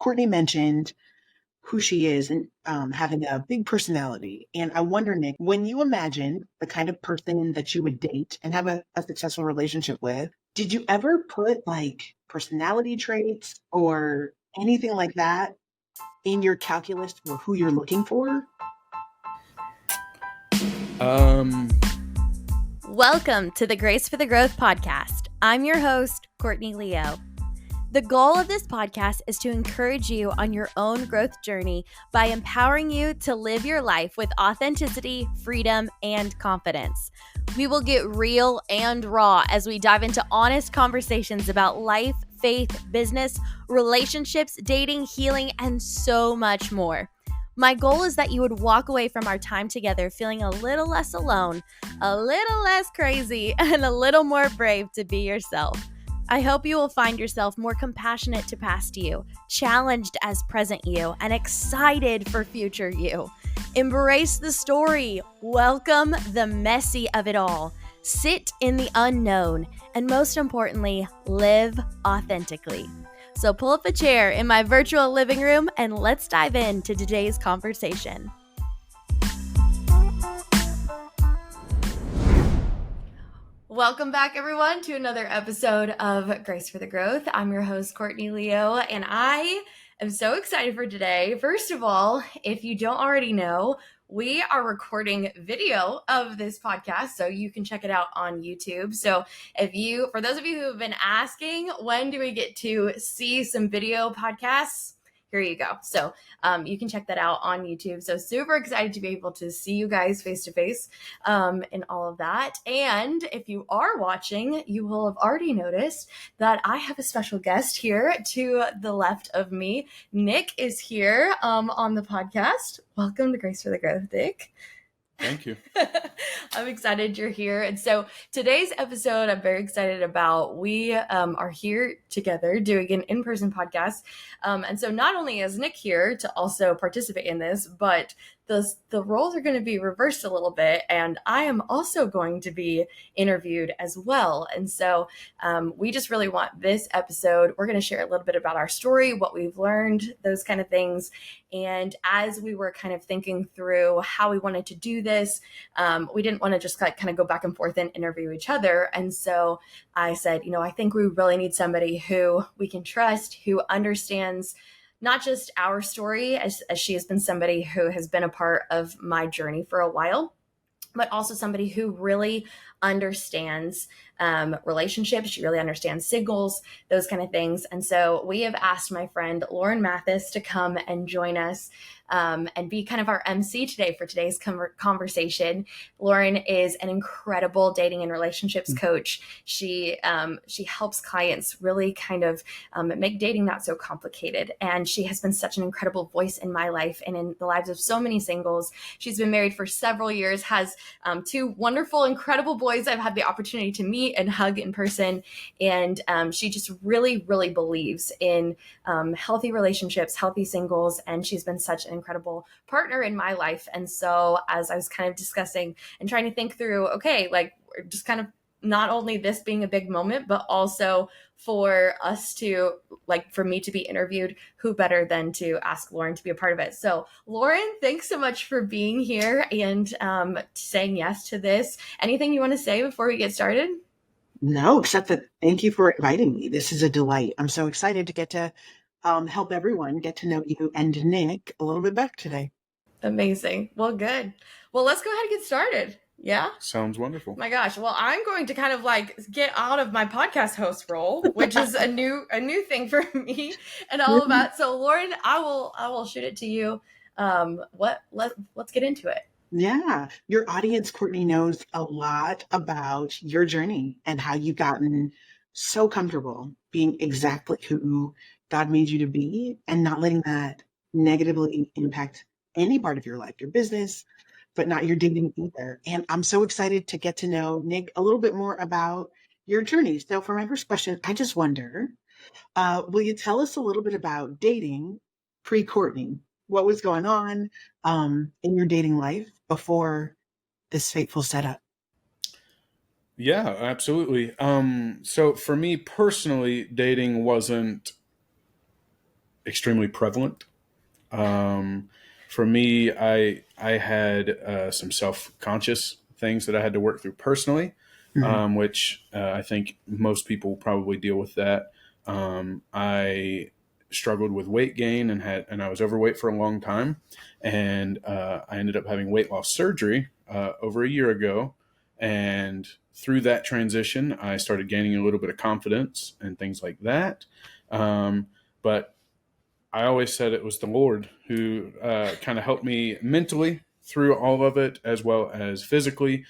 Courtney mentioned who she is and having a big personality. And I wonder, Nick, when you imagine the kind of person that you would date and have a successful relationship with, did you ever put like personality traits or anything like that in your calculus for who you're looking for? Um, Welcome to the Grace for the Growth podcast. I'm your host, Courtney Leo. The goal of this podcast is to encourage you on your own growth journey by empowering you to live your life with authenticity, freedom, and confidence. We will get real and raw as we dive into honest conversations about life, faith, business, relationships, dating, healing, and so much more. My goal is that you would walk away from our time together feeling a little less alone, a little less crazy, and a little more brave to be yourself. I hope you will find yourself more compassionate to past you, challenged as present you, and excited for future you. Embrace the story, welcome the messy of it all, sit in the unknown, and most importantly, live authentically. So pull up a chair in my virtual living room and let's dive into today's conversation. Welcome back, everyone, to another episode of Grace for the Growth. I'm your host, Courtney Leo, and I am so excited for today. First of all, if you don't already know, we are recording video of this podcast, so you can check it out on YouTube. So for those of you who have been asking, when do we get to see some video podcasts? Here you go. So you can check that out on YouTube. So super excited to be able to see you guys face to face and all of that. And if you are watching, you will have already noticed that I have a special guest here to the left of me. Nick is here on the podcast. Welcome to Grace for the Growth, Nick. Thank you. I'm excited you're here. And so today's episode, I'm very excited about. We are here together doing an in-person podcast. And so not only is Nick here to also participate in this, but the roles are going to be reversed a little bit. And I am also going to be interviewed as well. And so we just really want this episode. We're going to share a little bit about our story, what we've learned, those kind of things. And as we were kind of thinking through how we wanted to do this, we didn't want to just kind of go back and forth and interview each other. And so I said, I think we really need somebody who we can trust, who understands not just our story, as she has been somebody who has been a part of my journey for a while, but also somebody who really understands relationships. She really understands singles, those kind of things. And so we have asked my friend Lauren Mathues to come and join us and be kind of our MC today for today's conversation. Lauren is an incredible dating and relationships coach. She helps clients really kind of make dating not so complicated. And she has been such an incredible voice in my life and in the lives of so many singles. She's been married for several years, has two wonderful, incredible boys I've had the opportunity to meet and hug in person. And she just really, really believes in healthy relationships, healthy singles. And she's been such an incredible partner in my life. And so as I was kind of discussing and trying to think through, okay, like just kind of not only this being a big moment, but also for us to, like, for me to be interviewed, who better than to ask Lauren to be a part of it. So Lauren, thanks so much for being here and saying yes to this. Anything you want to say before we get started? No, except that thank you for inviting me. This is a delight. I'm so excited to get to help everyone get to know you and Nick a little bit better today. Amazing. Well, good. Well, let's go ahead and get started. Yeah. Sounds wonderful. My gosh. Well, I'm going to kind of like get out of my podcast host role, which is a new thing for me and all of that. So Lauren, I will shoot it to you. Let's get into it. Yeah. Your audience, Courtney, knows a lot about your journey and how you've gotten so comfortable being exactly who God made you to be and not letting that negatively impact any part of your life, your business, but not your dating either. And I'm so excited to get to know Nick a little bit more about your journey. So for my first question, I just wonder, will you tell us a little bit about dating pre-Courtney? What was going on in your dating life before this fateful setup? Yeah, absolutely. So for me personally, dating wasn't extremely prevalent. For me, I had some self-conscious things that I had to work through personally, Mhm. which I think most people probably deal with that. I struggled with weight gain and I was overweight for a long time, and I ended up having weight loss surgery over a year ago. And through that transition, I started gaining a little bit of confidence and things like that. But I always said it was the Lord who kind of helped me mentally through all of it, as well as physically,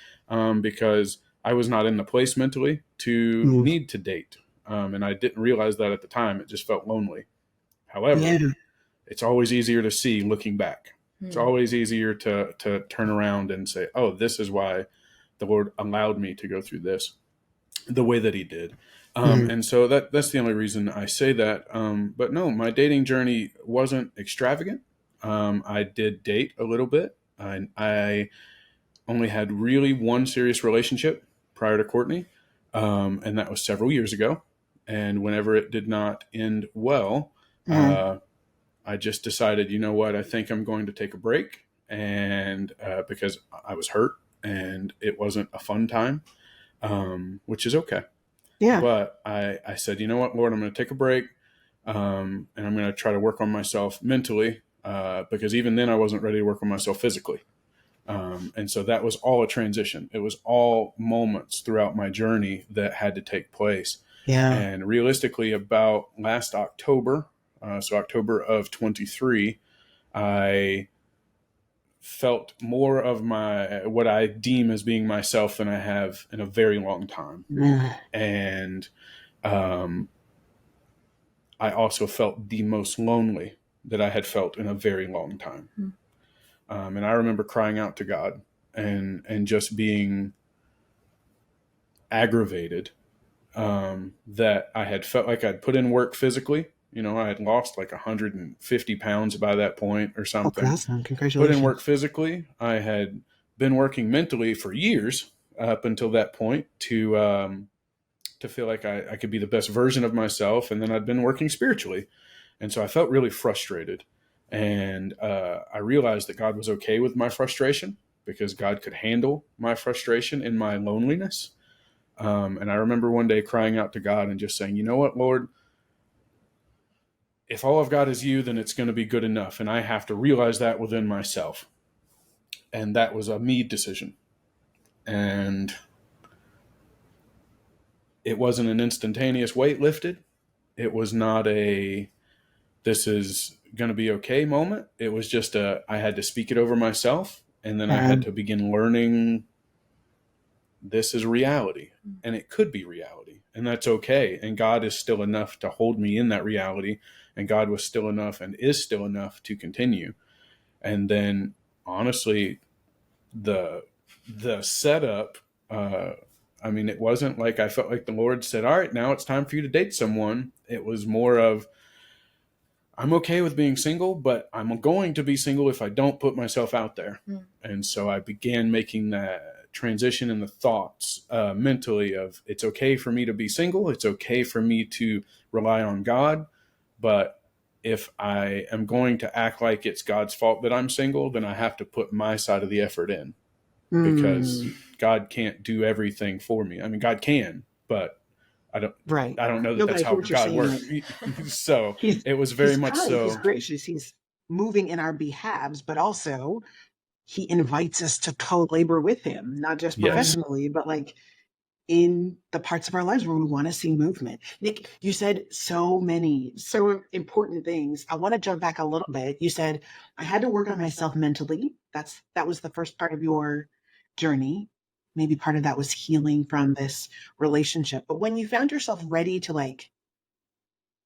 because I was not in the place mentally to Mm. need to date. And I didn't realize that at the time. It just felt lonely. However, Yeah. it's always easier to see looking back. It's Hmm. always easier to turn around and say, oh, this is why the Lord allowed me to go through this the way that he did. Mhm. And so that's the only reason I say that. But no, my dating journey wasn't extravagant. I did date a little bit. I only had really one serious relationship prior to Courtney, and that was several years ago. And whenever it did not end well, Mhm. I just decided, you know what, I think I'm going to take a break, and because I was hurt and it wasn't a fun time, which is okay. Yeah. But I said, you know what, Lord, I'm going to take a break, and I'm going to try to work on myself mentally, because even then I wasn't ready to work on myself physically. And so that was all a transition. It was all moments throughout my journey that had to take place. Yeah. And realistically, about last October, so October of 23, I felt more of my what I deem as being myself than I have in a very long time. Mm. And um, I also felt the most lonely that I had felt in a very long time. Hmm. And I remember crying out to God and just being aggravated, that I had felt like I'd put in work physically. You know, I had lost like 150 pounds by that point or Oh, something. awesome. Put in work Congratulations. physically. I had been working mentally for years up until that point to feel like I could be the best version of myself. And then I'd been working spiritually. And so I felt really frustrated. And I realized that God was okay with my frustration because God could handle my frustration in my loneliness. And I remember one day crying out to God and just saying, you know what, Lord, if all I've got is you, then it's going to be good enough. And I have to realize that within myself. And that was a me decision. And it wasn't an instantaneous weight lifted. It was not a this is going to be okay moment. It was just I had to speak it over myself, and then I had And to begin learning this is reality, and it could be reality, and that's okay. And God is still enough to hold me in that reality, and God was still enough and is still enough to continue. And then honestly, the setup, I mean, it wasn't like I felt like the Lord said, all right, now it's time for you to date someone. It was more of, I'm okay with being single, but I'm going to be single if I don't put myself out there. Mm. And so I began making that transition in the thoughts mentally of it's okay for me to be single. It's okay for me to rely on God. But if I am going to act like it's God's fault that I'm single, then I have to put my side of the effort in, because mm, God can't do everything for me. I mean, God can, but I don't right. I don't know that No, but that's I hear how what you're God saying. works. Like So he's it was very he's much kind, he's so. gracious, he's moving in our behalves, but also he invites us to co-labor with him, not just Yes. professionally, but like in the parts of our lives where we want to see movement. Nick, you said so many, so important things. I want to jump back a little bit. You said, I had to work on myself mentally. That was the first part of your journey. Maybe part of that was healing from this relationship. But when you found yourself ready to like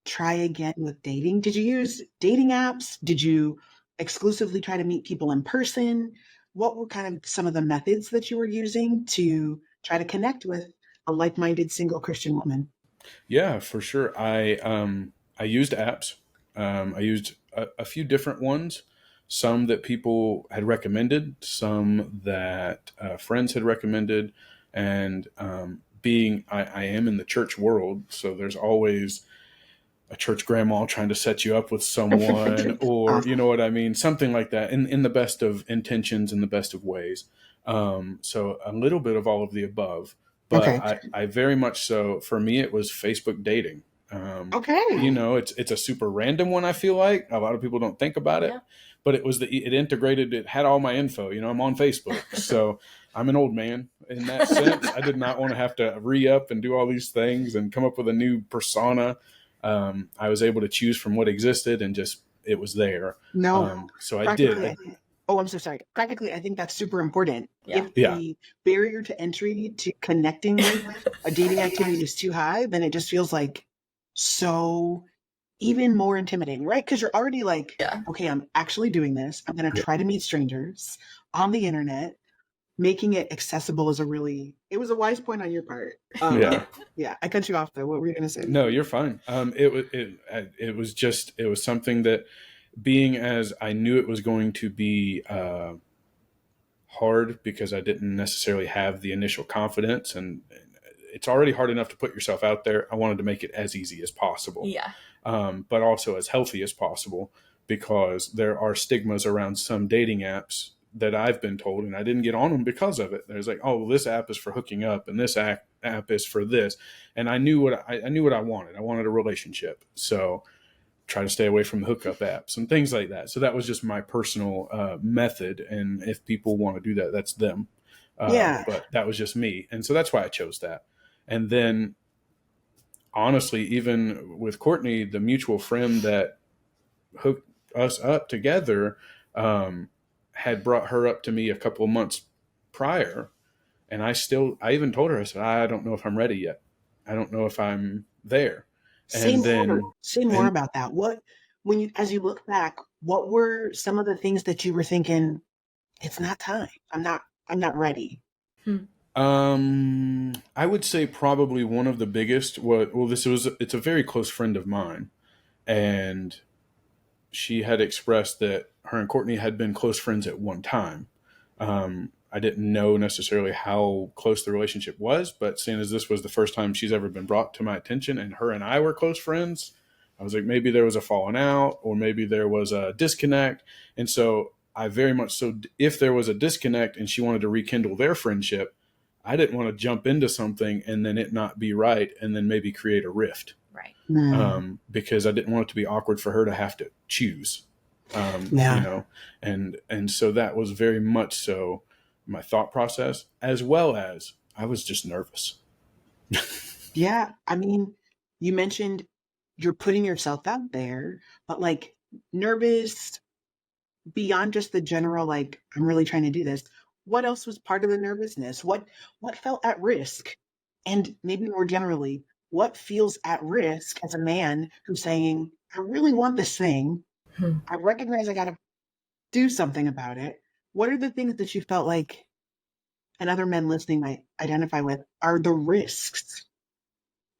try again with dating, did you use dating apps? Did you exclusively try to meet people in person? What were kind of some of the methods that you were using to try to connect with a like-minded single Christian woman? Yeah, for sure. I used apps. I used a few different ones. Some that people had recommended, some that friends had recommended, and being I am in the church world, so there's always a church grandma trying to set you up with someone, or you know what I mean, something like that, in the best of intentions, in the best of ways. So a little bit of all of the above, but Okay. I very much so, for me, it was Facebook dating. Okay. It's a super random one. I feel like a lot of people don't think about it, Yeah. but it integrated, it had all my info. I'm on Facebook, so I'm an old man in that sense. I did not want to have to re-up and do all these things and come up with a new persona. I was able to choose from what existed, and just it was there. No, So I practically, did. I'm so sorry. Practically, I think that's super important. Yeah. If Yeah, the barrier to entry to connecting with a dating activity is too high, then it just feels like so even more intimidating, right? Because you're already like, Yeah. okay, I'm actually doing this. I'm going to yeah, try to meet strangers on the internet. Making it accessible is it was a wise point on your part. yeah. Yeah, I cut you off though. What were you going to say? No, you're fine. It was something that, being as I knew it was going to be hard, because I didn't necessarily have the initial confidence, and it's already hard enough to put yourself out there. I wanted to make it as easy as possible, Yeah. but also as healthy as possible, because there are stigmas around some dating apps that I've been told, and I didn't get on them because of it. There's like, oh, well, this app is for hooking up, and this app is for this, and I knew what I knew what I wanted. I wanted a relationship, so try to stay away from the hookup apps and things like that. So that was just my personal method, and if people want to do that, that's them. Yeah. But that was just me, and so that's why I chose that. And then, honestly, even with Courtney, the mutual friend that hooked us up together, had brought her up to me a couple of months prior, and I even told her, I said, I don't know if I'm ready yet. I don't know if I'm there. And then, Say more and about that. As you look back, what were some of the things that you were thinking, it's not time. I'm not ready. Hmm. I would say probably one of the biggest it's a very close friend of mine, and she had expressed that her and Courtney had been close friends at one time. I didn't know necessarily how close the relationship was, but seeing as this was the first time she's ever been brought to my attention, and her and I were close friends, I was like, maybe there was a falling out, or maybe there was a disconnect. And so I very much so, if there was a disconnect and she wanted to rekindle their friendship, I didn't want to jump into something and then it not be right, and then maybe create a rift, Right. because I didn't want it to be awkward for her to have to choose, Yeah. and so that was very much so my thought process, as well as I was just nervous. Yeah. I mean, you mentioned you're putting yourself out there, but like nervous beyond just the general, like, I'm really trying to do this. What else was part of the nervousness? What felt at risk? And maybe more generally, what feels at risk as a man who's saying, I really want this thing. Hmm. I recognize I gotta do something about it. What are the things that you felt like, and other men listening might identify with, are the risks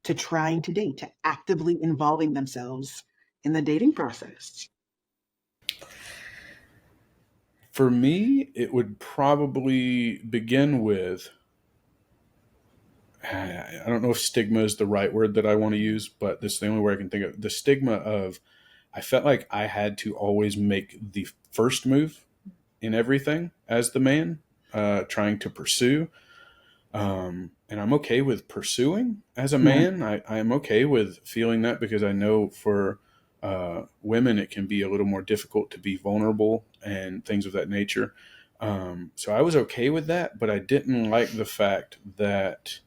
to trying to date, to actively involving themselves in the dating process? For me, it would probably begin with, I don't know if stigma is the right word that I want to use, but this is the only word I can think of. The stigma of, I felt like I had to always make the first move in everything as the man, trying to pursue. And I'm okay with pursuing as a Yeah. man. I am okay with feeling that, because I know for women, it can be a little more difficult to be vulnerable and things of that nature. So I was okay with that, but I didn't like the fact that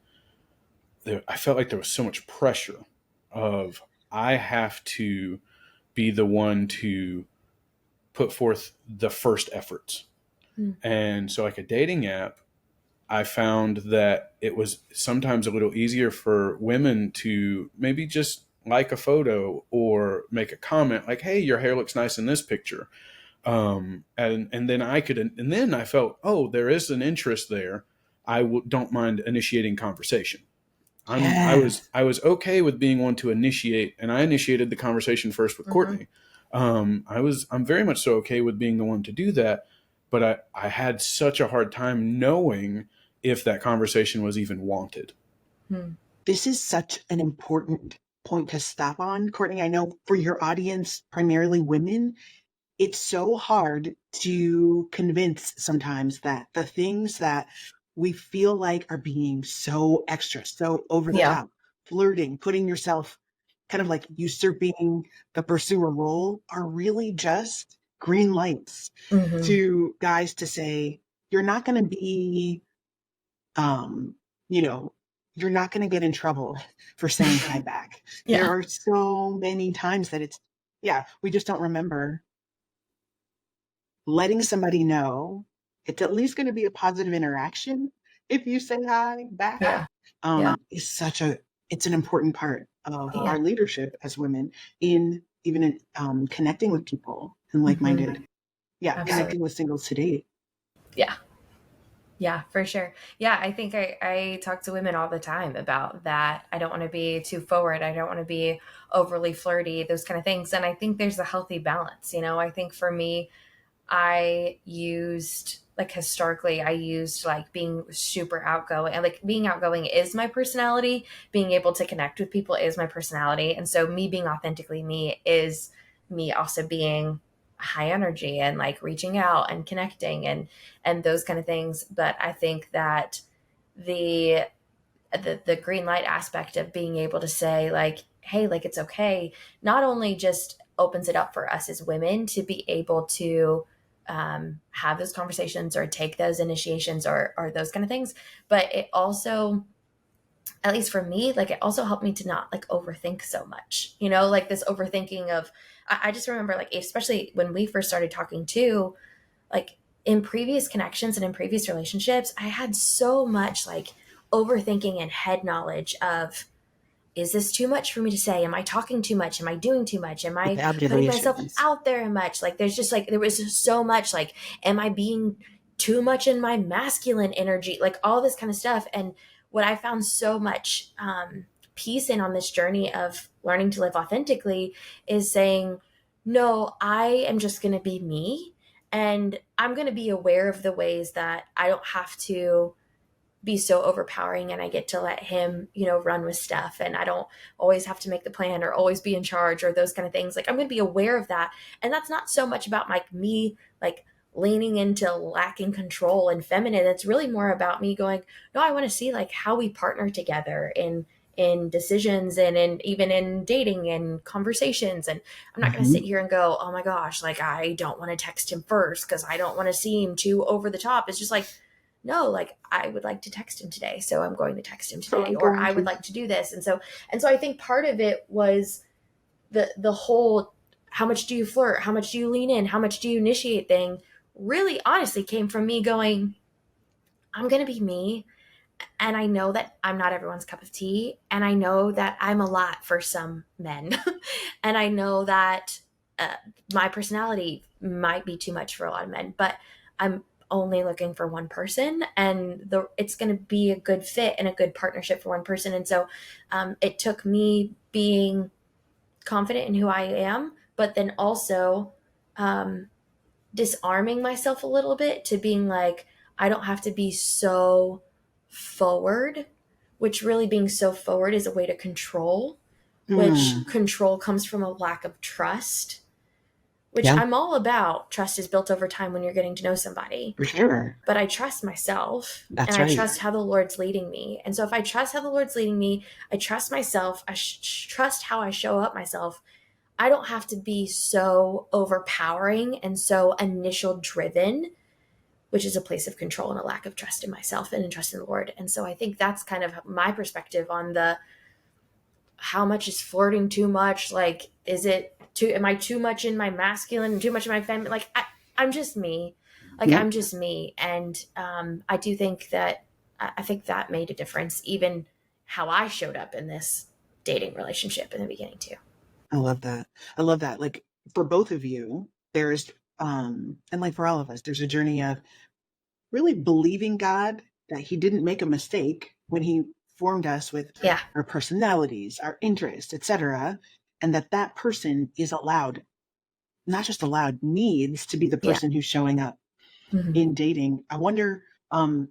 I felt like there was so much pressure of, I have to be the one to put forth the first efforts. Hmm. And so, like a dating app, I found that it was sometimes a little easier for women to maybe just like a photo or make a comment like, "Hey, your hair looks nice in this picture," and then and then I felt, oh, there is an interest there. Don't mind initiating conversation. Yes. I was okay with being one to initiate, and I initiated the conversation first with Mm-hmm. Courtney. I'm very much so okay with being the one to do that, but I had such a hard time knowing if that conversation was even wanted. Hmm. This is such an important point to stop on, Courtney. I know for your audience, primarily women, it's so hard to convince sometimes that the things that we feel like are being so extra, so over the Yeah. top, flirting, putting yourself kind of like usurping the pursuer role are really just green lights Hmm. to guys to say, you're not going to be, um, you know, you're not going to get in trouble for saying hi back. There Yeah. are so many times that it's, yeah, we just don't remember letting somebody know it's at least going to be a positive interaction if you say hi back. Yeah. Yeah. Is such a, it's an important part of Yeah. our leadership as women in even in connecting with people and Hmm. like-minded, yeah, Absolutely. connecting with singles today. Yeah. Yeah, for sure. Yeah, I think I talk to women all the time about that. I don't want to be too forward. I don't want to be overly flirty, those kind of things. And I think there's a healthy balance. I think for me, I used like historically, I used like being super outgoing, and like being outgoing is my personality. Being able to connect with people is my personality. And so me being authentically me is me also being high energy and like reaching out and connecting and those kind of things. But I think that the the green light aspect of being able to say like, hey, like it's okay, not only just opens it up for us as women to be able to have those conversations or take those initiations or those kind of things, but it also, at least for me, like it also helped me to not like overthink so much, like this overthinking of, I just remember like, especially when we first started talking too, like in previous connections and in previous relationships, I had so much like overthinking and head knowledge of, is this too much for me to say? Am I talking too much? Am I doing too much? Am I putting myself Evaluations. out there much? Like there's just like, there was just so much like, am I being too much in my masculine energy? Like all this kind of stuff. And what I found so much peace in on this journey of learning to live authentically is saying, no, I am just going to be me. And I'm going to be aware of the ways that I don't have to be so overpowering, and I get to let him, run with stuff, and I don't always have to make the plan or always be in charge or those kind of things. Like I'm going to be aware of that. And that's not so much about like me, like leaning into lacking control and feminine. It's really more about me going, no, I want to see like how we partner together in decisions and in even in dating and conversations. And I'm not going to sit Mhm. here and go, oh my gosh, like I don't want to text him first because I don't want to seem too over the top. It's just like, no, like I would like to text him today, so I'm going to text him So today, I'm or going I would to, like to do this. And so I think part of it was the whole, how much do you flirt, how much do you lean in, how much do you initiate thing, really honestly came from me going, I'm going to be me. And I know that I'm not everyone's cup of tea. And I know that I'm a lot for some men. And I know that uh, my personality might be too much for a lot of men, but I'm only looking for one person, and it's going to be a good fit and a good partnership for one person. And so it took me being confident in who I am, but then also um, disarming myself a little bit to being like, I don't have to be so forward, which really being so forward is a way to control, which mm, control comes from a lack of trust, which yeah, I'm all about. Trust is built over time when you're getting to know somebody. for sure. But I trust myself and That's I right. trust how the Lord's leading me. And so if I trust how the Lord's leading me, I trust myself, I trust how I show up myself. I don't have to be so overpowering and so initial driven, which is a place of control and a lack of trust in myself and trust in the Lord. And so I think that's kind of my perspective on the, how much is flirting too much? Like, is it too, am I too much in my masculine and too much in my feminine? Like, I'm just me. Like, Yep. I'm just me. And I do think that, I think that made a difference, even how I showed up in this dating relationship in the beginning, too. I love that. I love that. Like for both of you, there's, and like for all of us, there's a journey of really believing God that he didn't make a mistake when he formed us with Yeah. our personalities, our interests, etc., and that that person is allowed, not just allowed, needs to be the Yeah. person who's showing up Mm-hmm. in dating. I wonder, um,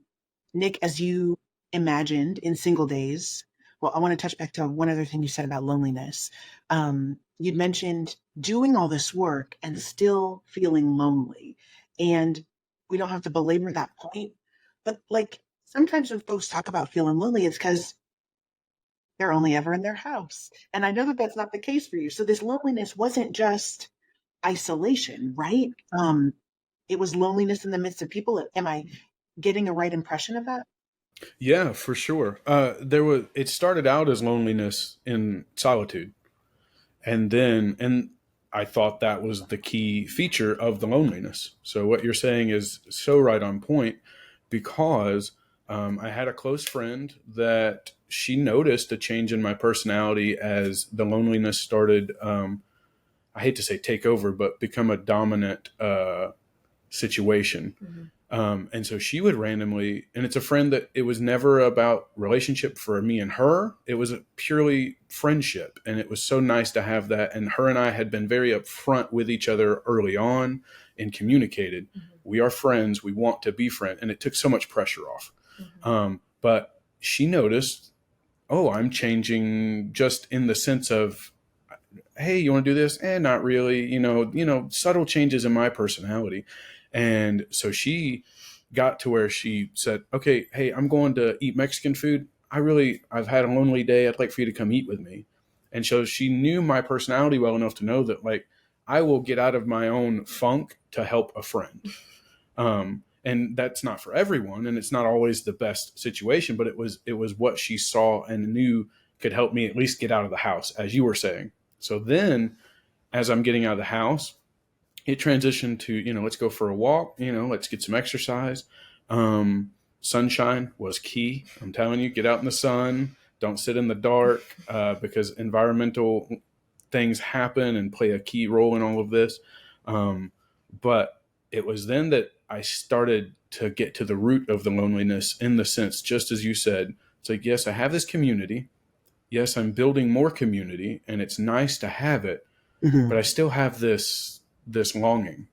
Nick, as you imagined in single days, Well, I want to touch back to one other thing you said about loneliness. You'd mentioned doing all this work and still feeling lonely. And we don't have to belabor that point, but like sometimes when folks talk about feeling lonely, it's because they're only ever in their house. And I know that that's not the case for you. So this loneliness wasn't just isolation, right? It was loneliness in the midst of people. Am I getting a right impression of that? Yeah, for sure. It started out as loneliness in solitude. And I thought that was the key feature of the loneliness. So what you're saying is so right on point, because I had a close friend that she noticed a change in my personality as the loneliness started. I hate to say take over, but become a dominant situation. Mm-hmm. And so she would randomly, and it's a friend that it was never about relationship for me and her. It was a purely friendship. And it was so nice to have that. And her and I had been very upfront with each other early on and communicated, we are friends. We want to be friends. And it took so much pressure off. But she noticed, oh, I'm changing just in the sense of, hey, you want to do this? Not really, subtle changes in my personality. And so she got to where she said, okay, hey, I'm going to eat Mexican food. I've had a lonely day. I'd like for you to come eat with me. And so she knew my personality well enough to know that like, I will get out of my own funk to help a friend. And that's not for everyone. And it's not always the best situation, but it was what she saw and knew could help me at least get out of the house, as you were saying. So then as I'm getting out of the house, it transitioned to, let's go for a walk, let's get some exercise. Sunshine was key. I'm telling you, get out in the sun. Don't sit in the dark because environmental things happen and play a key role in all of this. But it was then that I started to get to the root of the loneliness in the sense, just as you said, it's like, yes, I have this community. Yes, I'm building more community and it's nice to have it, but I still have this longing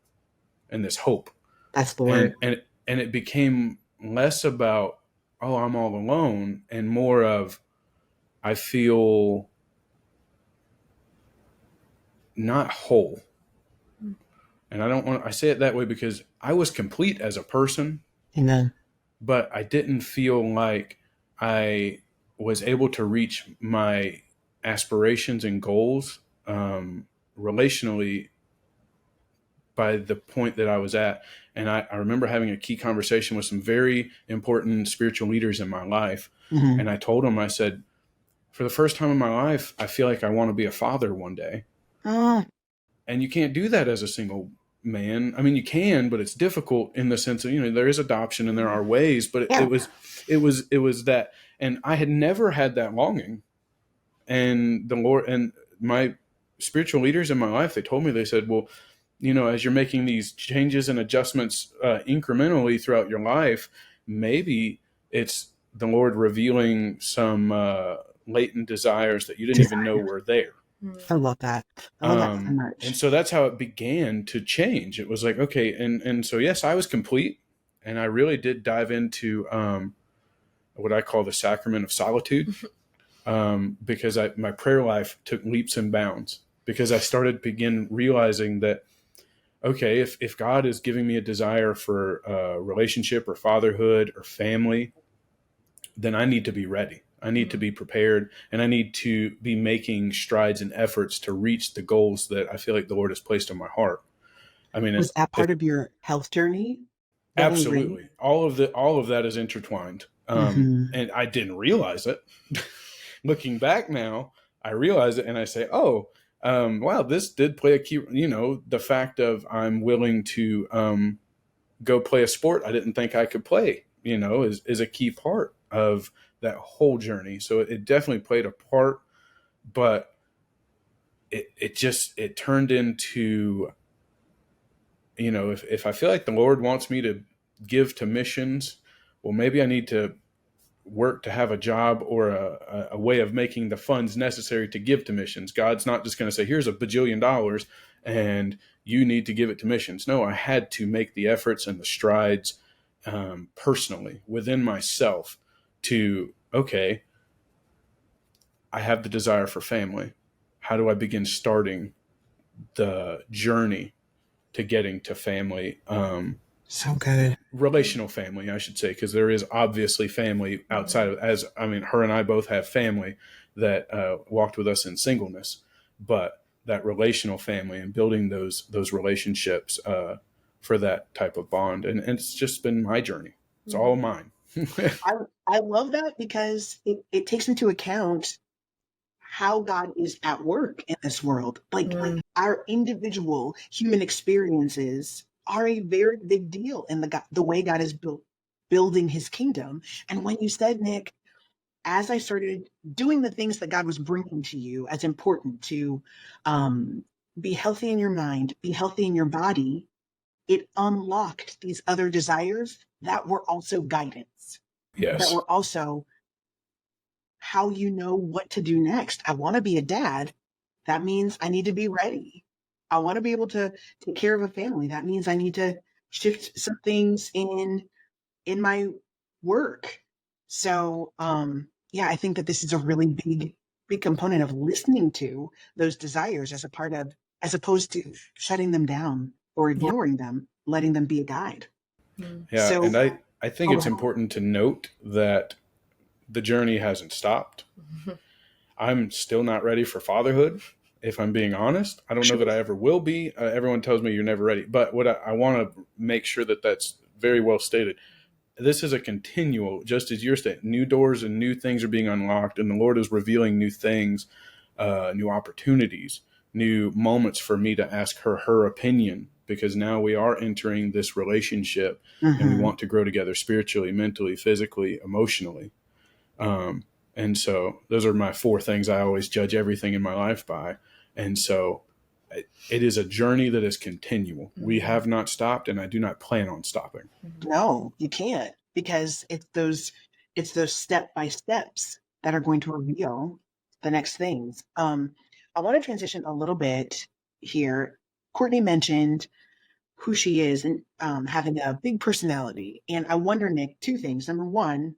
and this hope. That's the word. And it became less about, oh, I'm all alone, and more of, I feel not whole. And I say it that way because I was complete as a person. Amen. But I didn't feel like I was able to reach my aspirations and goals relationally by the point that I was at. And I remember having a key conversation with some very important spiritual leaders in my life. And I told them, I said, for the first time in my life, I feel like I want to be a father one day. And you can't do that as a single man. I mean, you can, but it's difficult in the sense of, there is adoption and there are ways, but it was that. And I had never had that longing. And the Lord and my spiritual leaders in my life, they told me, they said, well, as you're making these changes and adjustments incrementally throughout your life, maybe it's the Lord revealing some latent desires that you didn't even know were there. I love that. I love that so much. And so that's how it began to change. It was like, okay. And so, yes, I was complete. And I really did dive into what I call the sacrament of solitude because my prayer life took leaps and bounds because I started to begin realizing that, okay, if God is giving me a desire for a relationship or fatherhood or family, then I need to be ready. I need to be prepared, and I need to be making strides and efforts to reach the goals that I feel like the Lord has placed on my heart. I mean, was that part of your health journey? Absolutely. All of that is intertwined. And I didn't realize it. Looking back now, I realize it and I say, oh, wow, this did play a key, the fact of I'm willing to go play a sport I didn't think I could play, is a key part of that whole journey. So it definitely played a part, but it turned into, if I feel like the Lord wants me to give to missions, well, maybe I need to work to have a job or a way of making the funds necessary to give to missions. God's not just going to say, here's $1 billion and you need to give it to missions. No, I had to make the efforts and the strides personally within myself to, okay, I have the desire for family. How do I begin starting the journey to getting to family? So good. Relational family, I should say, because there is obviously family outside of, as I mean, her and I both have family that walked with us in singleness, but that relational family and building those relationships for that type of bond, and it's just been my journey. It's all mine. I, I love that because it takes into account how God is at work in this world. Like our individual human experiences are a very big deal in the way God is building his kingdom. And when you said, Nick, as I started doing the things that God was bringing to you as important to be healthy in your mind, be healthy in your body, it unlocked these other desires that were also guidance, that Yes. were also how you know what to do next. I want to be a dad. That means I need to be ready. I want to be able to take care of a family. That means I need to shift some things in my work. So yeah, I think that this is a really big component of listening to those desires as a part of, as opposed to shutting them down or ignoring them, letting them be a guide. Yeah, So and I think oh, it's important to note that the journey hasn't stopped. I'm still not ready for fatherhood, if I'm being honest. I don't know that I ever will be. Everyone tells me you're never ready. But what I want to make sure that that's very well stated. This is a continual, just as you're saying, new doors and new things are being unlocked, and the Lord is revealing new things, new opportunities, new moments for me to ask her opinion, because now we are entering this relationship and we want to grow together spiritually, mentally, physically, emotionally. And so those are my 4 things I always judge everything in my life by. And so it is a journey that is continual. We have not stopped, and I do not plan on stopping. no, you can't, because it's those step by steps that are going to reveal the next things. I want to transition a little bit here. Courtney mentioned who she is and having a big personality. And I wonder, Nick, 2 things. Number one,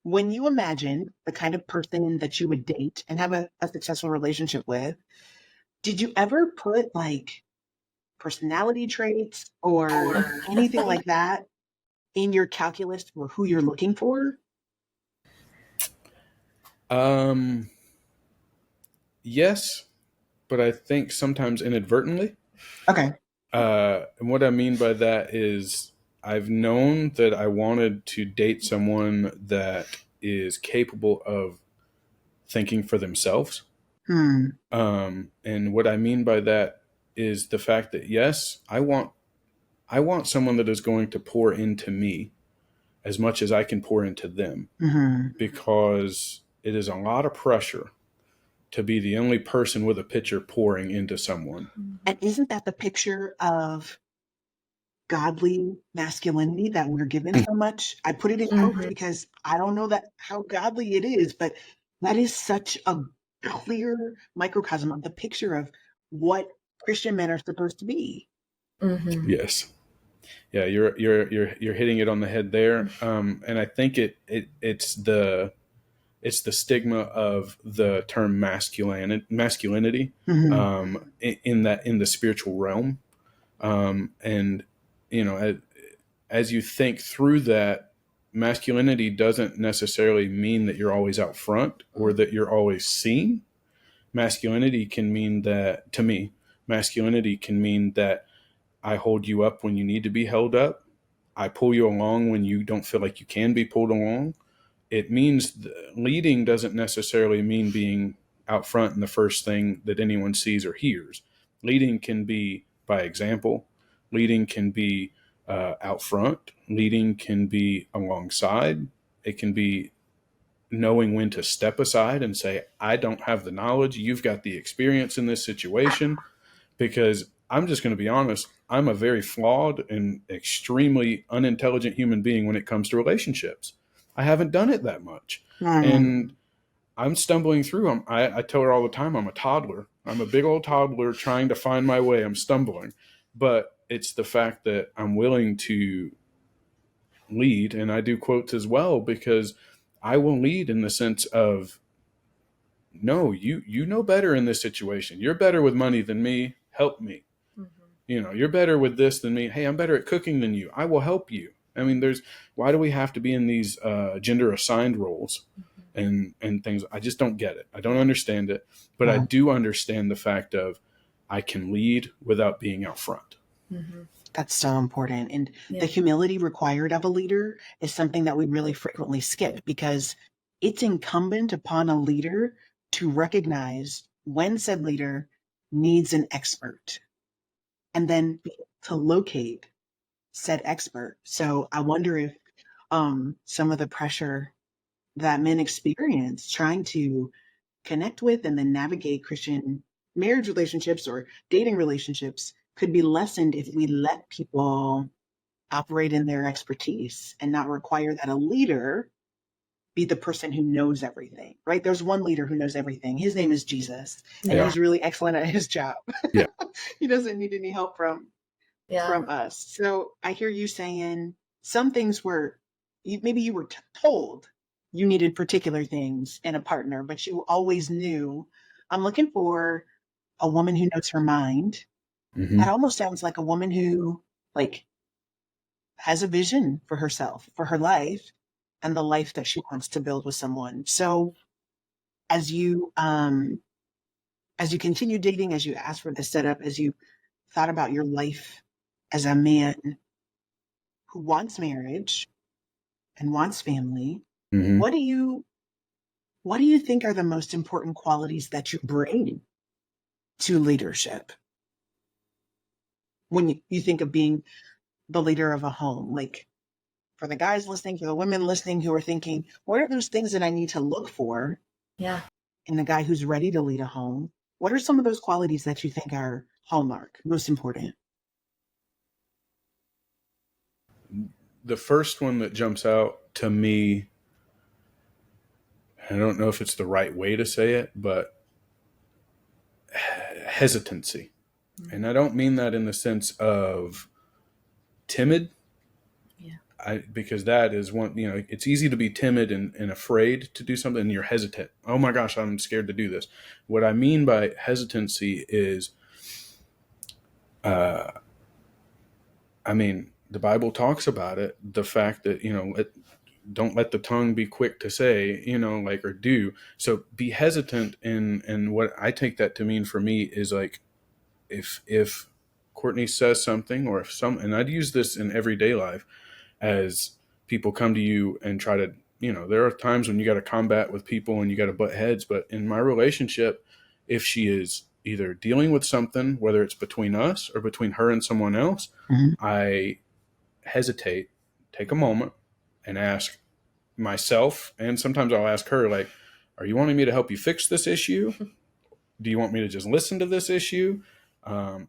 when you imagine the kind of person that you would date and have a successful relationship with, did you ever put like personality traits or anything like that in your calculus for who you're looking for? Yes, but I think sometimes inadvertently. Okay. And what I mean by that is I've known that I wanted to date someone that is capable of thinking for themselves. Hmm. And what I mean by that is the fact that, yes, I want someone that is going to pour into me as much as I can pour into them, Mm-hmm. because it is a lot of pressure to be the only person with a pitcher pouring into someone. And isn't that the picture of godly masculinity that we're given so much? I put it in quotes because I don't know that how godly it is, but that is such a clear microcosm of the picture of what Christian men are supposed to be. Yes. Yeah, you're hitting it on the head there. And I think it's the stigma of the term masculinity in the spiritual realm. And as you think through that, masculinity doesn't necessarily mean that you're always out front or that you're always seen. Masculinity can mean that, to me, masculinity can mean that I hold you up when you need to be held up. I pull you along when you don't feel like you can be pulled along. It means leading doesn't necessarily mean being out front and the first thing that anyone sees or hears. Leading can be by example. Leading can be out front. Leading can be alongside. It can be knowing when to step aside and say, I don't have the knowledge. You've got the experience in this situation. Because I'm just going to be honest, I'm a very flawed and extremely unintelligent human being when it comes to relationships. I haven't done it that much. And I'm stumbling through. I tell her all the time, I'm a toddler. I'm a big old toddler trying to find my way. I'm stumbling. But it's the fact that I'm willing to lead. And I do quotes as well, because I will lead in the sense of no, you know better in this situation. You're better with money than me. Help me. You're better with this than me. Hey, I'm better at cooking than you. I will help you. I mean, why do we have to be in these gender assigned roles and things? I just don't get it. I don't understand it, but I do understand the fact of I can lead without being out front. That's so important. And the humility required of a leader is something that we really frequently skip, because it's incumbent upon a leader to recognize when said leader needs an expert, and then to locate said expert. So I wonder if some of the pressure that men experience trying to connect with and then navigate Christian marriage relationships or dating relationships could be lessened if we let people operate in their expertise and not require that a leader be the person who knows everything, right? There's one leader who knows everything. His name is Jesus, and he's really excellent at his job. Yeah. He doesn't need any help from us. So I hear you saying some things maybe you were told you needed particular things in a partner, but you always knew, I'm looking for a woman who knows her mind. That almost sounds like a woman who has a vision for herself, for her life, and the life that she wants to build with someone. So as you continue dating, as you asked for the setup, as you thought about your life as a man who wants marriage and wants family, what do you think are the most important qualities that you bring to leadership when you think of being the leader of a home? Like, for the guys listening, for the women listening who are thinking, what are those things that I need to look for in a guy who's ready to lead a home? What are some of those qualities that you think are hallmark, most important? The first one that jumps out to me, I don't know if it's the right way to say it, but hesitancy. And I don't mean that in the sense of timid. Because that is one, it's easy to be timid and afraid to do something, and you're hesitant. Oh my gosh, I'm scared to do this. What I mean by hesitancy is, the Bible talks about it, the fact that, don't let the tongue be quick to say, or do. So be hesitant. And what I take that to mean for me is like, if Courtney says something, or and I'd use this in everyday life, as people come to you and try to, there are times when you got to combat with people and you got to butt heads. But in my relationship, if she is either dealing with something, whether it's between us or between her and someone else, I hesitate, take a moment, and ask myself, and sometimes I'll ask her, like, are you wanting me to help you fix this issue? Do you want me to just listen to this issue?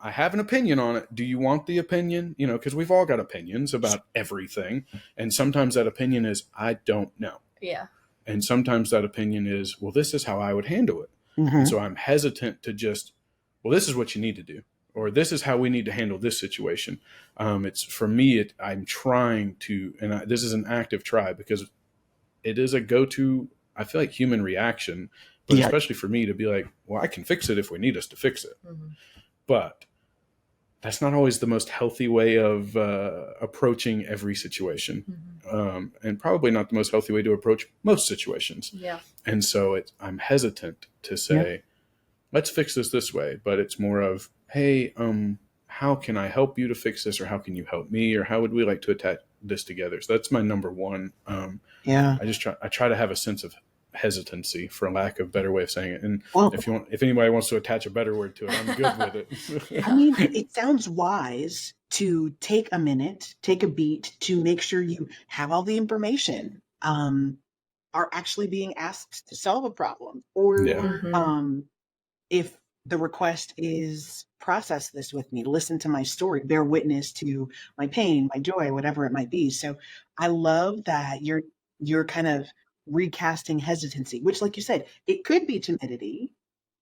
I have an opinion on it. Do you want the opinion? Because we've all got opinions about everything. And sometimes that opinion is, I don't know. Yeah. And sometimes that opinion is, well, this is how I would handle it. And so I'm hesitant to just, well, this is what you need to do, or this is how we need to handle this situation. It's for me, I'm trying to, and this is an active try, because it is a go-to, I feel like, human reaction, but especially for me to be like, well, I can fix it if we need us to fix it. But that's not always the most healthy way of approaching every situation, and probably not the most healthy way to approach most situations. Yeah. And so I'm hesitant to say, let's fix this way. But it's more of, hey, how can I help you to fix this? Or how can you help me? Or how would we like to attach this together? So that's my number one. I try to have a sense of hesitancy, for lack of a better way of saying it. And if anybody wants to attach a better word to it, I'm good with it. I mean, it sounds wise to take a minute, take a beat to make sure you have all the information, are actually being asked to solve a problem, or if the request is, process this with me, listen to my story, bear witness to my pain, my joy, whatever it might be. So I love that you're kind of recasting hesitancy, which, like you said, it could be timidity,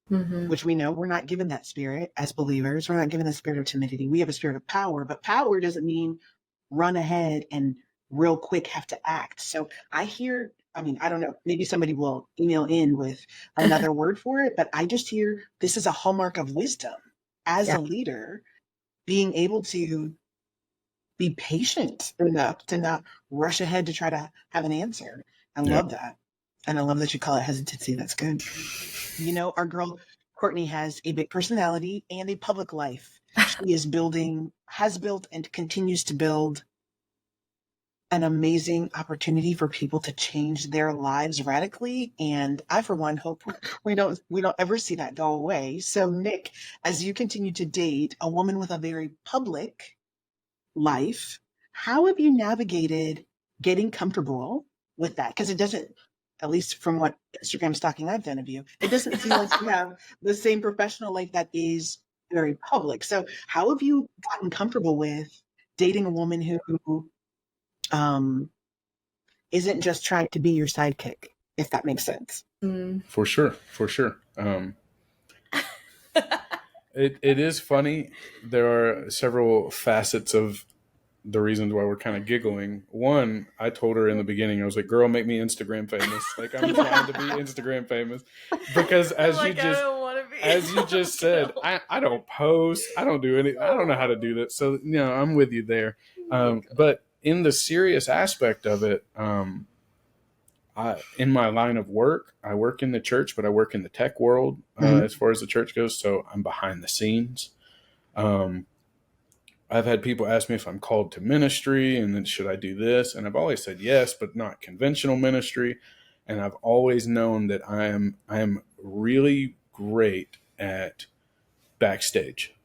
which we know we're not given that spirit as believers. We're not given the spirit of timidity. We have a spirit of power, but power doesn't mean run ahead and real quick have to act. So I hear I mean, I don't know, maybe somebody will email in with another word for it, but I just hear this is a hallmark of wisdom as Yeah. a leader, being able to be patient enough to not rush ahead to try to have an answer. I Yeah. love that. And I love that you call it hesitancy. That's good. You know, our girl Courtney has a big personality and a public life. She is building, has built, and continues to build an amazing opportunity for people to change their lives radically. And I, for one, hope we don't ever see that go away. So, Nick, as you continue to date a woman with a very public life, how have you navigated getting comfortable with that? Because it doesn't, at least from what Instagram stalking I've done of you, it doesn't feel like you have the same professional life that is very public. So how have you gotten comfortable with dating a woman who um, isn't just trying to be your sidekick, if that makes sense? For sure. It is funny. There are several facets of the reasons why we're kind of giggling. One, I told her in the beginning, I was like, girl, make me Instagram famous. Like, I'm trying to be Instagram famous. Because as like, you just said, I don't post, I don't do any, I don't know how to do that. So, you know, I'm with you there. But in the serious aspect of it, in my line of work, I work in the church, but I work in the tech world as far as the church goes. So I'm behind the scenes. I've had people ask me if I'm called to ministry and then should I do this? And I've always said yes, but not conventional ministry. And I've always known that I am really great at backstage,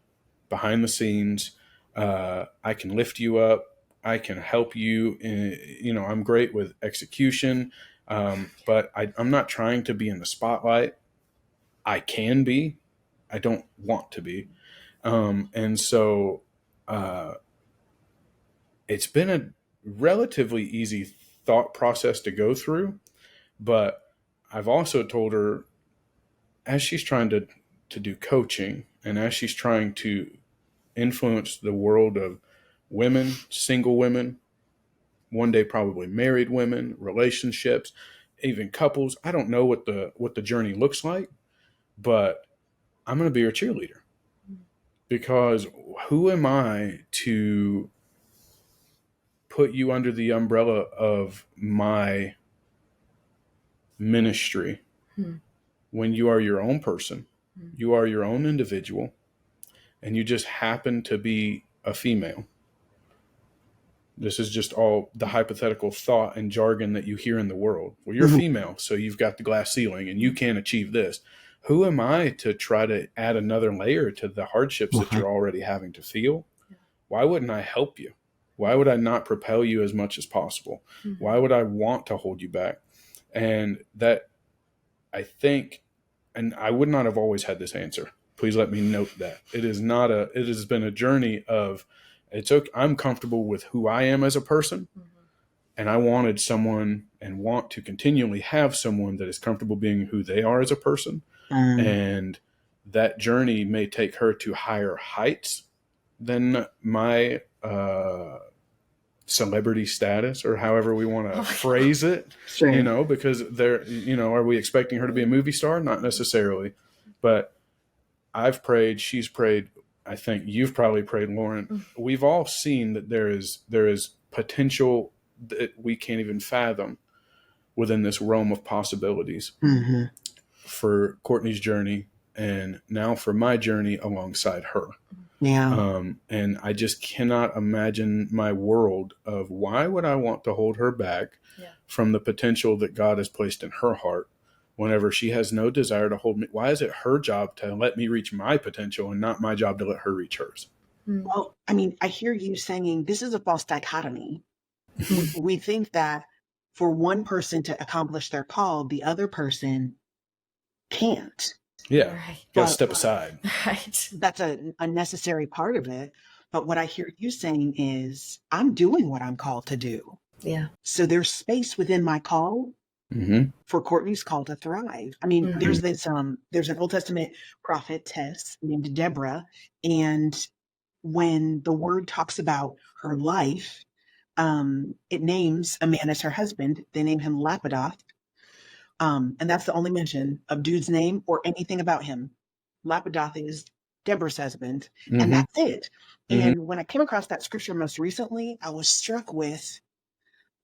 behind the scenes. I can lift you up. I can help you. I'm great with execution, but I'm not trying to be in the spotlight. I can be. I don't want to be. And so it's been a relatively easy thought process to go through, but I've also told her, as she's trying to do coaching and as she's trying to influence the world of women, single women, one day probably married women, relationships, even couples. I don't know what the journey looks like, but I'm going to be your cheerleader, because who am I to put you under the umbrella of my ministry when you are your own person, you are your own individual, and you just happen to be a female. This is just all the hypothetical thought and jargon that you hear in the world. Well, you're female, so you've got the glass ceiling and you can't achieve this. Who am I to try to add another layer to the hardships that you're already having to feel? Why wouldn't I help you? Why would I not propel you as much as possible? Why would I want to hold you back? And that, I think, and I would not have always had this answer. Please let me note that. It has been a journey of, it's okay. I'm comfortable with who I am as a person. And I wanted someone and want to continually have someone that is comfortable being who they are as a person. And that journey may take her to higher heights than my celebrity status, or however we want to phrase it, because are we expecting her to be a movie star? Not necessarily, but I've prayed, she's prayed. I think you've probably prayed, Lauren. We've all seen that there is potential that we can't even fathom within this realm of possibilities for Courtney's journey, and now for my journey alongside her. Yeah. And I just cannot imagine my world of why would I want to hold her back from the potential that God has placed in her heart whenever she has no desire to hold me. Why is it her job to let me reach my potential and not my job to let her reach hers? Well, I mean, I hear you saying this is a false dichotomy. We think that for one person to accomplish their call, the other person can't. Yeah, got to step aside. Right. That's a necessary part of it. But what I hear you saying is, I'm doing what I'm called to do. Yeah. So there's space within my call for Courtney's call to thrive. I mean, there's an Old Testament prophetess named Deborah, and when the word talks about her life, it names a man as her husband. They name him Lapidoth. And that's the only mention of dude's name or anything about him. Lapidoth is Deborah's husband, and Mm-hmm. that's it. Mm-hmm. And when I came across that scripture most recently, I was struck with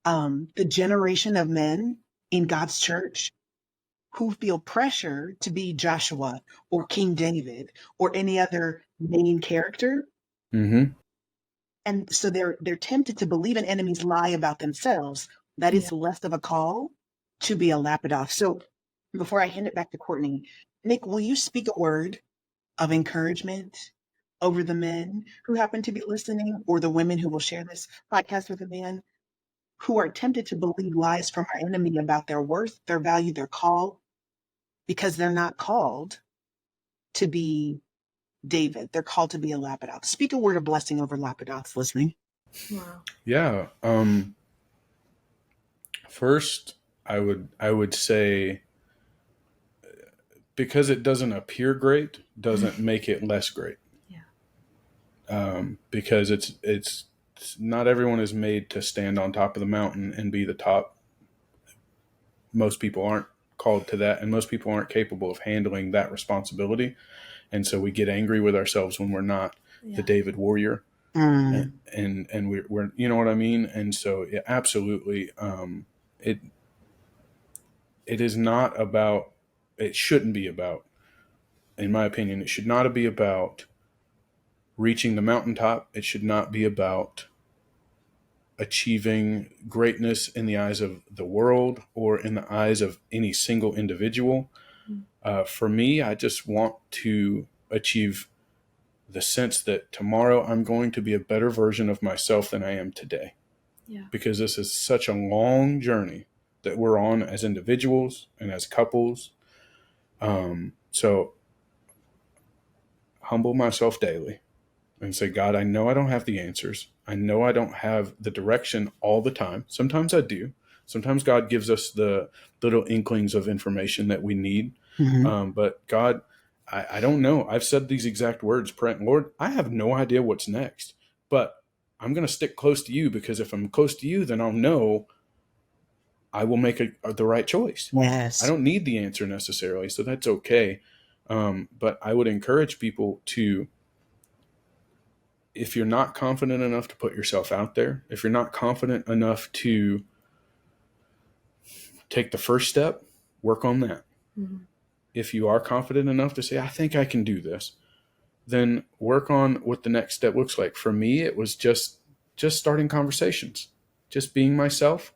the generation of men in God's church who feel pressure to be Joshua or King David or any other main character. Mm-hmm. And so they're tempted to believe an enemy's lie about themselves. That is less of a call to be a Lapidoth. So before I hand it back to Courtney, Nick, will you speak a word of encouragement over the men who happen to be listening, or the women who will share this podcast with a man who are tempted to believe lies from our enemy about their worth, their value, their call, because they're not called to be David. They're called to be a Lapidoth. Speak a word of blessing over Lapidoths listening. Wow. Yeah. First, I would say, because it doesn't appear great doesn't make it less great. Because it's not everyone is made to stand on top of the mountain and be the top. Most people aren't called to that, and most people aren't capable of handling that responsibility. And so we get angry with ourselves when we're not the David warrior. And we're you know what I mean? And so yeah, absolutely. It is not about, it shouldn't be about, in my opinion, it should not be about reaching the mountaintop. It should not be about achieving greatness in the eyes of the world or in the eyes of any single individual. For me, I just want to achieve the sense that tomorrow I'm going to be a better version of myself than I am today. Yeah. Because this is such a long journey that we're on as individuals and as couples. So humble myself daily and say, God, I know I don't have the answers. I know I don't have the direction all the time. Sometimes I do. Sometimes God gives us the little inklings of information that we need. But God, I don't know. I've said these exact words, praying, Lord, I have no idea what's next, but I'm going to stick close to you, because if I'm close to you, then I'll know I will make the right choice. Yes. I don't need the answer necessarily, so that's okay. But I would encourage people to, if you're not confident enough to put yourself out there, if you're not confident enough to take the first step, work on that. Mm-hmm. If you are confident enough to say, I think I can do this, then work on what the next step looks like. For me, it was just starting conversations, just being myself.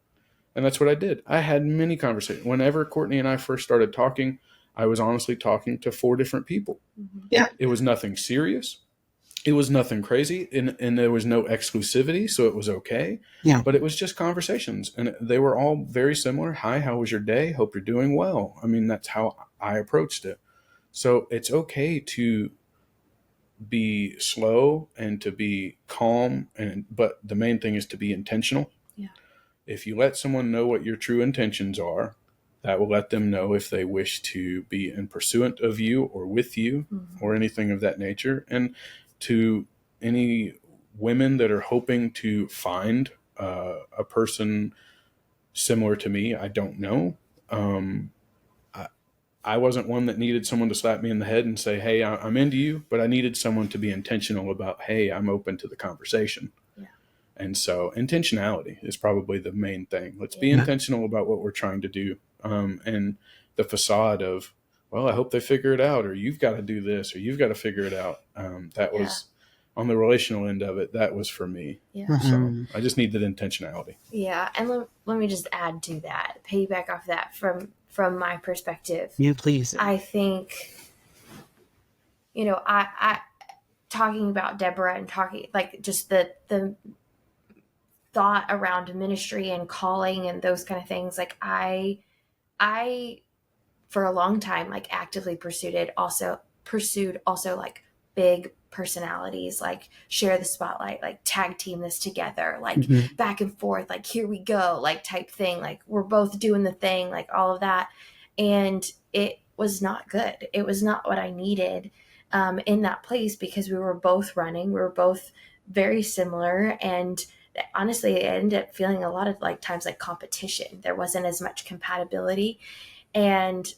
And that's what I did. I had many conversations. Whenever Courtney and I first started talking, I was honestly talking to 4 different people. Mm-hmm. Yeah. It was nothing serious. It was nothing crazy, and there was no exclusivity, so it was okay. Yeah. But it was just conversations, and they were all very similar. Hi, how was your day? Hope you're doing well. I mean, that's how I approached it. So it's okay to be slow and to be calm, but the main thing is to be intentional. Yeah. If you let someone know what your true intentions are, that will let them know if they wish to be in pursuit of you or with you, or anything of that nature. And to any women that are hoping to find a person similar to me, I don't know. I wasn't one that needed someone to slap me in the head and say, hey, I'm into you, but I needed someone to be intentional about, hey, I'm open to the conversation. Yeah. And so intentionality is probably the main thing. Let's be intentional about what we're trying to do. And the facade of, well, I hope they figure it out, or you've got to do this, or you've got to figure it out. That was on the relational end of it. That was for me. Yeah. So I just needed intentionality. Yeah. And let me just add to that, piggyback off that from my perspective. You please. I think, I talking about Deborah and talking like just the thought around ministry and calling and those kind of things. Like I for a long time, like actively pursued also like big personalities, like share the spotlight, like tag team this together, like back and forth, like here we go, like type thing, like we're both doing the thing, like all of that. And it was not good. It was not what I needed in that place, because we were both running. We were both very similar, and honestly, it ended up feeling a lot of like times like competition. There wasn't as much compatibility. And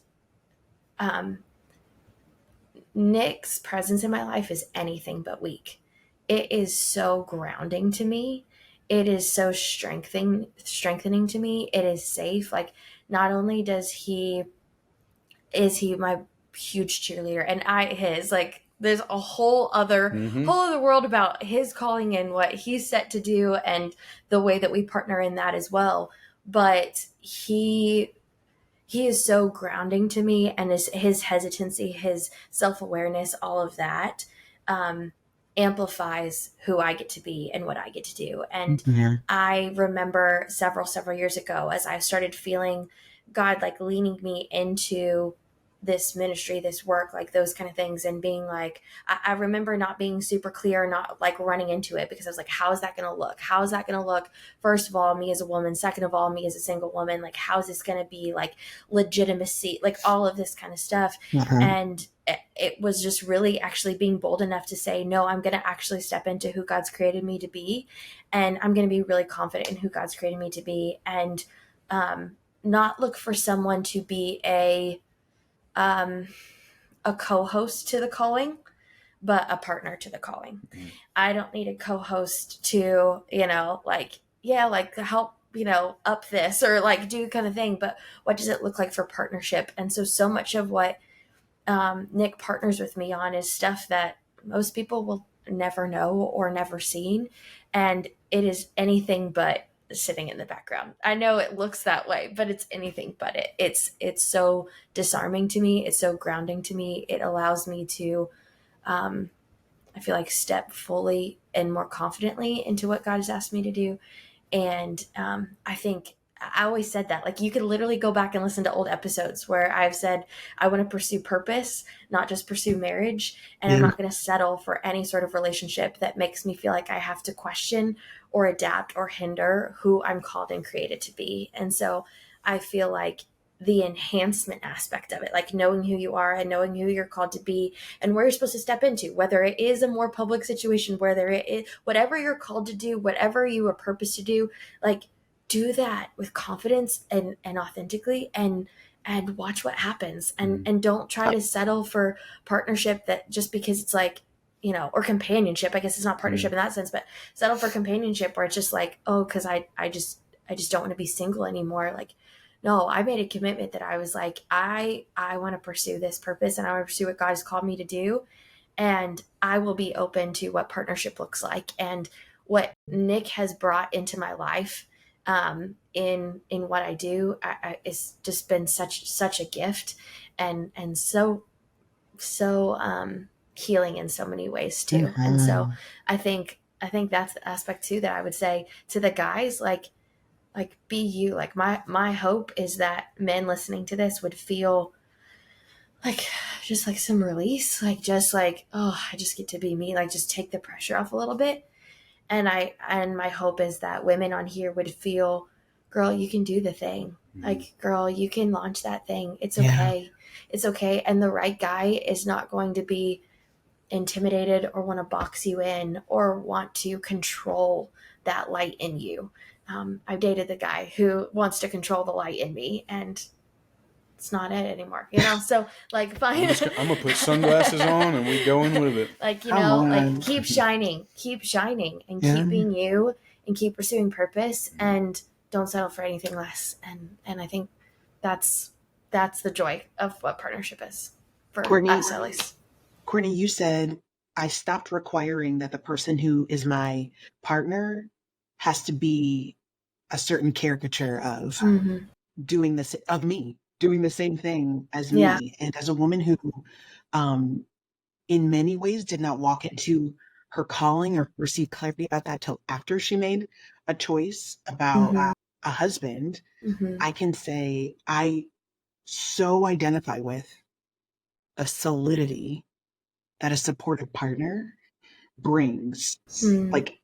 Nick's presence in my life is anything but weak. It is so grounding to me. It is so strengthening to me. It is safe. Like, not only is he my huge cheerleader and I his, like, there's a whole other world about his calling and what he's set to do and the way that we partner in that as well. But he is so grounding to me, and his hesitancy, his self-awareness, all of that um, amplifies who I get to be and what I get to do. And Yeah. I remember several years ago, as I started feeling God like leaning me into this ministry, this work, like those kind of things, and being like, I remember not being super clear, not like running into it, because I was like, how is that going to look? How is that going to look? First of all, me as a woman. Second of all, me as a single woman. Like, how is this going to be like legitimacy? Like, all of this kind of stuff. And it was just really actually being bold enough to say, no, I'm going to actually step into who God's created me to be. And I'm going to be really confident in who God's created me to be. And not look for someone to be a co-host to the calling, but a partner to the calling. Mm-hmm. I don't need a co-host to, like, yeah, like help, up this or like do kind of thing. But what does it look like for partnership? And so much of what Nick partners with me on is stuff that most people will never know or never seen. And it is anything but sitting in the background. I know it looks that way, but it's anything but it. It's so disarming to me. It's so grounding to me. It allows me to, I feel like, step fully and more confidently into what God has asked me to do. And I think I always said that, like, you could literally go back and listen to old episodes where I've said, I want to pursue purpose, not just pursue marriage. And I'm not going to settle for any sort of relationship that makes me feel like I have to question or adapt or hinder who I'm called and created to be. And so I feel like the enhancement aspect of it, like knowing who you are and knowing who you're called to be and where you're supposed to step into, whether it is a more public situation, whether it is whatever you're called to do, whatever you are purposed to do, like, do that with confidence and authentically and watch what happens. And don't try to settle for partnership that just because it's like, or companionship. I guess it's not partnership in that sense, but settle for companionship where it's just like, oh, because I just don't want to be single anymore. Like, no, I made a commitment that I was like, I want to pursue this purpose and I want to pursue what God has called me to do. And I will be open to what partnership looks like. And what Nick has brought into my life in what I do, it's just been such a gift and so healing in so many ways too. Mm-hmm. And so I think that's the aspect too that I would say to the guys, like be you. Like my hope is that men listening to this would feel like just like some release, like just like, oh, I just get to be me, like just take the pressure off a little bit. And my hope is that women on here would feel, girl, you can do the thing. Mm-hmm. Like, girl, you can launch that thing. It's okay. Yeah. It's okay. And the right guy is not going to be intimidated or want to box you in or want to control that light in you. I've dated the guy who wants to control the light in me, and it's not it anymore, so like, fine. I'm gonna put sunglasses on and we going with it. Like, like keep shining and keep being you and keep pursuing purpose and don't settle for anything less. And I think that's the joy of what partnership is for Courtney, us, at least. Courtney, you said I stopped requiring that the person who is my partner has to be a certain caricature of doing this, of me, doing the same thing as me. Yeah. And as a woman who, in many ways did not walk into her calling or receive clarity about that till after she made a choice about a husband, I can say I so identify with a solidity that a supportive partner brings. Like,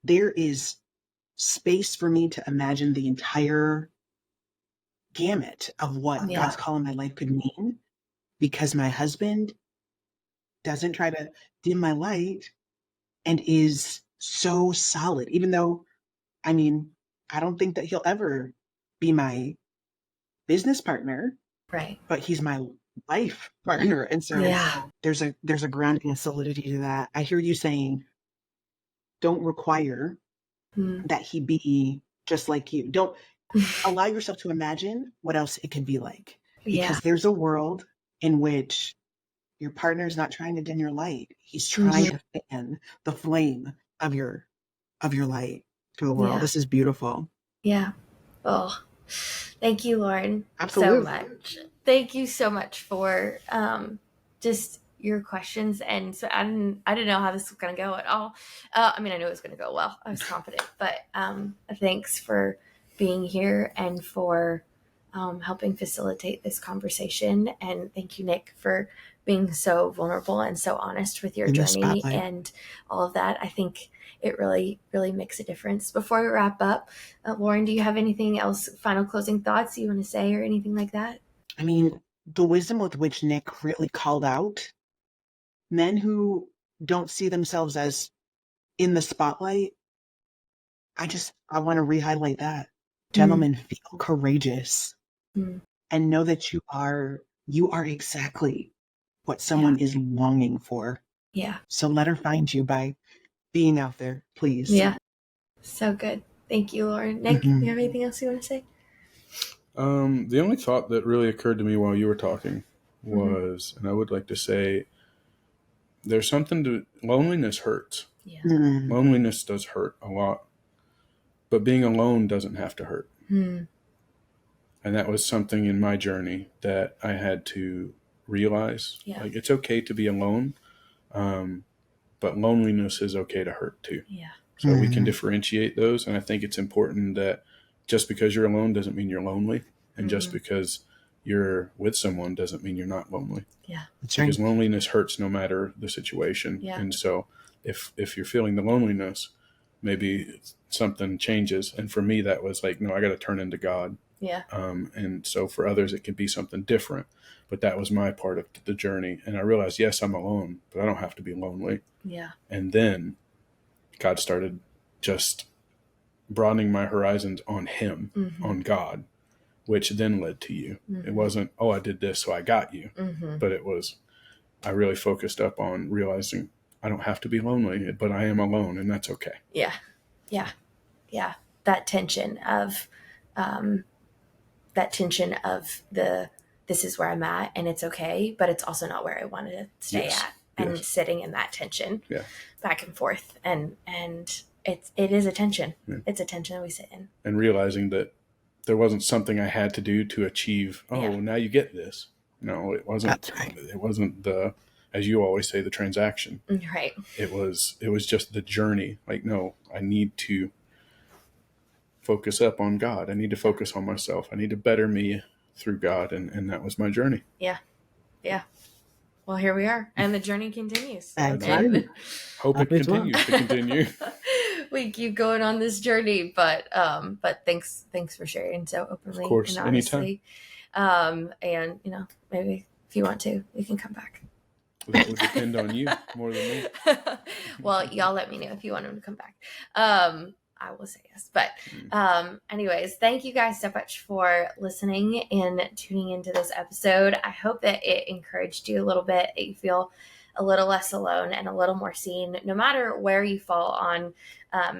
there is space for me to imagine the entire gamut of what God's call in my life could mean, because my husband doesn't try to dim my light and is so solid, even though, I mean, I don't think that he'll ever be my business partner, Right. but he's my life partner. And so Yeah. there's a grounding and solidity to that. I hear you saying, don't require Mm. that he be just like you. Don't allow yourself to imagine what else it could be like. Yeah. Because there's a world in which your partner's not trying to dim your light. He's trying to fan the flame of your light to the world. Yeah. This is beautiful. Yeah. Oh, thank you, Lauren, Absolutely. so much. Thank you so much for just your questions. And so I didn't know how this was going to go at all. I mean, I knew it was going to go well. I was confident, but thanks for being here and for helping facilitate this conversation. And thank you, Nick, for being so vulnerable and so honest with your In the journey spotlight. and all of that. I think it really, really makes a difference. Before we wrap up, Lauren, do you have anything else, final closing thoughts you want to say or anything like that? I mean, the wisdom with which Nick really called out men who don't see themselves as in the spotlight. I want to re-highlight that. Gentlemen, feel courageous and know that you are exactly what someone is longing for. Yeah. So let her find you by being out there, please. Yeah. So good. Thank you, Lauren. Nick, you have anything else you want to say? The only thought that really occurred to me while you were talking was, and I would like to say, there's something to loneliness hurts. Yeah. Loneliness does hurt a lot, but being alone doesn't have to hurt. And that was something in my journey that I had to realize. Yeah. Like, it's okay to be alone, but loneliness is okay to hurt too. Yeah. So we can differentiate those. And I think it's important that just because you're alone doesn't mean you're lonely. And just because you're with someone doesn't mean you're not lonely. Yeah. Because loneliness hurts no matter the situation. Yeah. And so if you're feeling the loneliness, maybe something changes. And for me, that was like, no, I got to turn into God. Yeah. And so for others, it can be something different. But that was my part of the journey. And I realized, yes, I'm alone, but I don't have to be lonely. Yeah. And then God started just broadening my horizons on Him, on God, which then led to you. It wasn't, oh, I did this, so I got you. But it was, I really focused up on realizing I don't have to be lonely, but I am alone, and that's okay. Yeah. Yeah. Yeah. That tension of this is where I'm at and it's okay, but it's also not where I wanted to stay at. And sitting in that tension back and forth. And it is a tension. Yeah. It's a tension that we sit in. And realizing that there wasn't something I had to do to achieve, now you get this. No, it wasn't. That's right. It wasn't the, as you always say, the transaction. Right. It was just the journey. Like, no, I need to focus up on God. I need to focus on myself. I need to better me through God. And that was my journey. Yeah. Yeah. Well, here we are, and the journey continues. That's right. Hope it continues to continue. We keep going on this journey, but thanks for sharing so openly, of course, and honestly. Anytime. And maybe if you want to, you can come back. That would depend on you more than me. Well, y'all let me know if you want him to come back. I will say yes. But anyways, thank you guys so much for listening and tuning into this episode. I hope that it encouraged you a little bit, that you feel a little less alone and a little more seen, no matter where you fall on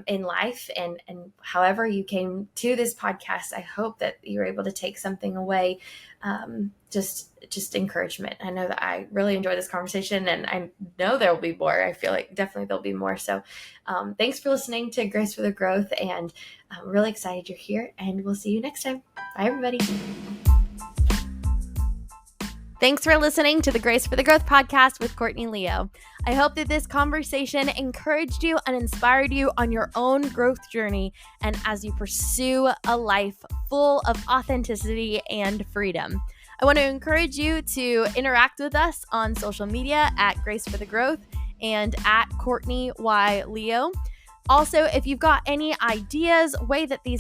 in life and however you came to this podcast. I hope that you're able to take something away, just encouragement. I know that I really enjoyed this conversation, and I know there will be more. I feel like definitely there'll be more. So thanks for listening to Grace for the Growth, and I'm really excited you're here, and we'll see you next time. Bye, everybody. Thanks for listening to the Grace for the Growth podcast with Courtney Leo. I hope that this conversation encouraged you and inspired you on your own growth journey and as you pursue a life full of authenticity and freedom. I want to encourage you to interact with us on social media at Grace for the Growth and at Courtney Y. Leo. Also, if you've got any ideas, way that these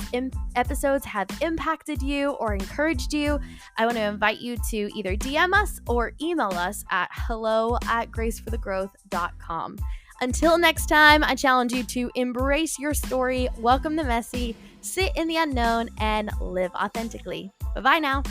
episodes have impacted you or encouraged you, I want to invite you to either DM us or email us at hello@graceforthegrowth.com. Until next time, I challenge you to embrace your story, welcome the messy, sit in the unknown, and live authentically. Bye-bye now.